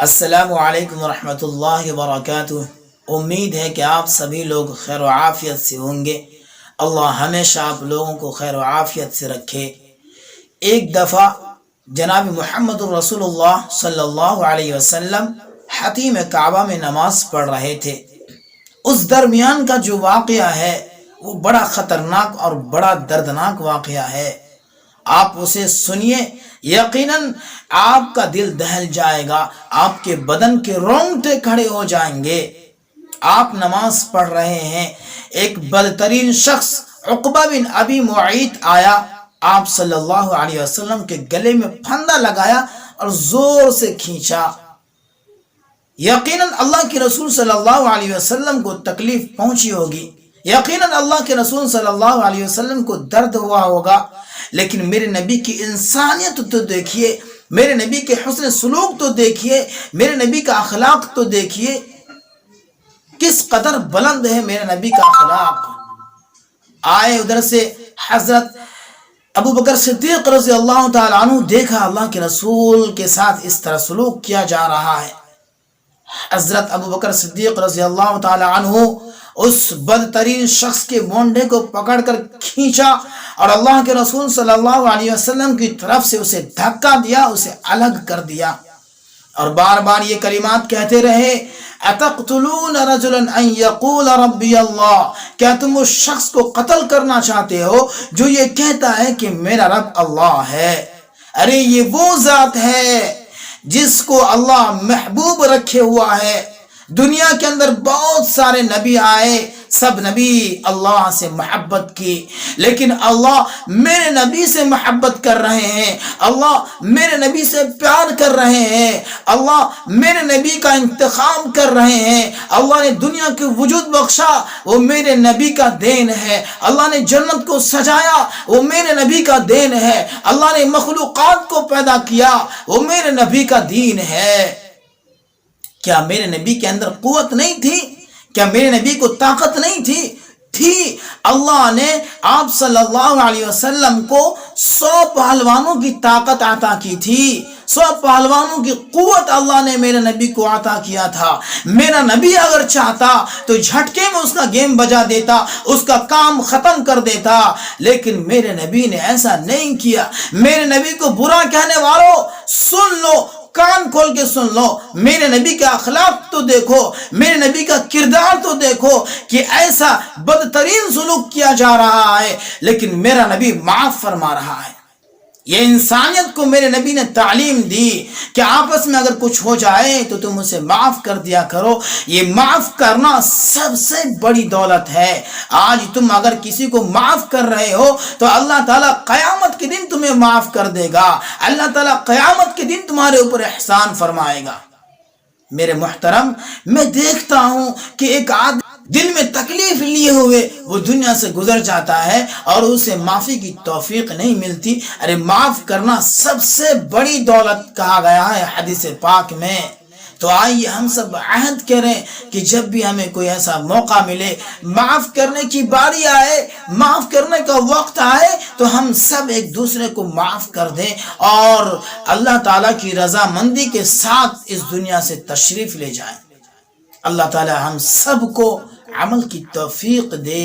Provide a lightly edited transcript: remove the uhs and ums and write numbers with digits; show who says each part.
Speaker 1: السلام علیکم ورحمۃ اللہ وبرکاتہ۔ امید ہے کہ آپ سبھی لوگ خیر و عافیت سے ہوں گے۔ اللہ ہمیشہ آپ لوگوں کو خیر و عافیت سے رکھے۔ ایک دفعہ جناب محمد رسول اللہ صلی اللہ علیہ وسلم حتیم کعبہ میں نماز پڑھ رہے تھے۔ اس درمیان کا جو واقعہ ہے وہ بڑا خطرناک اور بڑا دردناک واقعہ ہے۔ آپ اسے سنیے، یقیناً آپ کا دل دہل جائے گا، آپ کے بدن کے رونگٹے کھڑے ہو جائیں گے۔ آپ نماز پڑھ رہے ہیں، ایک بدترین شخص عقبہ بن ابی معیط آیا، آپ صلی اللہ علیہ وسلم کے گلے میں پھندا لگایا اور زور سے کھینچا۔ یقیناً اللہ کے رسول صلی اللہ علیہ وسلم کو تکلیف پہنچی ہوگی، یقیناً اللہ کے رسول صلی اللہ علیہ وسلم کو درد ہوا ہوگا، لیکن میرے نبی کی انسانیت تو دیکھیے، میرے نبی کے حسن سلوک تو دیکھیے، میرے نبی کا اخلاق تو دیکھیے، کس قدر بلند ہے میرے نبی کا اخلاق۔ آئے ادھر سے حضرت ابو بکر صدیق رضی اللہ تعالی عنہ، دیکھا اللہ کے رسول کے ساتھ اس طرح سلوک کیا جا رہا ہے۔ حضرت ابو بکر صدیق رضی اللہ تعالی عنہ اس بدترین شخص کے مونڈے کو پکڑ کر کھینچا اور اللہ کے رسول صلی اللہ علیہ وسلم کی طرف سے اسے دھکا دیا، اسے الگ کر دیا، اور بار بار یہ کلمات کہتے رہے، اتقتلون رجلا ان یقول ربی اللہ، کیا تم اس شخص کو قتل کرنا چاہتے ہو جو یہ کہتا ہے کہ میرا رب اللہ ہے؟ ارے یہ وہ ذات ہے جس کو اللہ محبوب رکھے ہوا ہے۔ دنیا کے اندر بہت سارے نبی آئے، سب نبی اللہ سے محبت کی، لیکن اللہ میرے نبی سے محبت کر رہے ہیں، اللہ میرے نبی سے پیار کر رہے ہیں، اللہ میرے نبی کا انتخاب کر رہے ہیں۔ اللہ نے دنیا کی وجود بخشا، وہ میرے نبی کا دین ہے۔ اللہ نے جنت کو سجایا، وہ میرے نبی کا دین ہے۔ اللہ نے مخلوقات کو پیدا کیا، وہ میرے نبی کا دین ہے۔ کیا میرے نبی کے اندر قوت نہیں تھی؟ کیا میرے نبی کو طاقت نہیں تھی؟ اللہ نے آپ صلی اللہ علیہ وسلم کو 100 پہلوانوں کی طاقت عطا کی تھی، 100 پہلوانوں کی قوت اللہ نے میرے نبی کو عطا کیا تھا۔ میرا نبی اگر چاہتا تو جھٹکے میں اس کا گیم بجا دیتا، اس کا کام ختم کر دیتا، لیکن میرے نبی نے ایسا نہیں کیا۔ میرے نبی کو برا کہنے والوں سن لو، کان کھول کے سن لو، میرے نبی کا اخلاق تو دیکھو، میرے نبی کا کردار تو دیکھو کہ ایسا بدترین سلوک کیا جا رہا ہے، لیکن میرا نبی معاف فرما رہا ہے۔ یہ انسانیت کو میرے نبی نے تعلیم دی کہ آپس میں اگر کچھ ہو جائے تو تم اسے معاف کر دیا کرو۔ یہ معاف کرنا سب سے بڑی دولت ہے۔ آج تم اگر کسی کو معاف کر رہے ہو تو اللہ تعالیٰ قیامت کے دن تمہیں معاف کر دے گا، اللہ تعالیٰ قیامت کے دن تمہارے اوپر احسان فرمائے گا۔ میرے محترم، میں دیکھتا ہوں کہ ایک آدمی دل میں تکلیف لیے ہوئے وہ دنیا سے گزر جاتا ہے اور اسے معافی کی توفیق نہیں ملتی۔ ارے معاف کرنا سب سے بڑی دولت کہا گیا ہے حدیث پاک میں۔ تو آئیے ہم سب عہد کریں کہ جب بھی ہمیں کوئی ایسا موقع ملے، معاف کرنے کی باری آئے، معاف کرنے کا وقت آئے، تو ہم سب ایک دوسرے کو معاف کر دیں اور اللہ تعالیٰ کی رضامندی کے ساتھ اس دنیا سے تشریف لے جائیں۔ اللہ تعالیٰ ہم سب کو عمل کی توفیق دے۔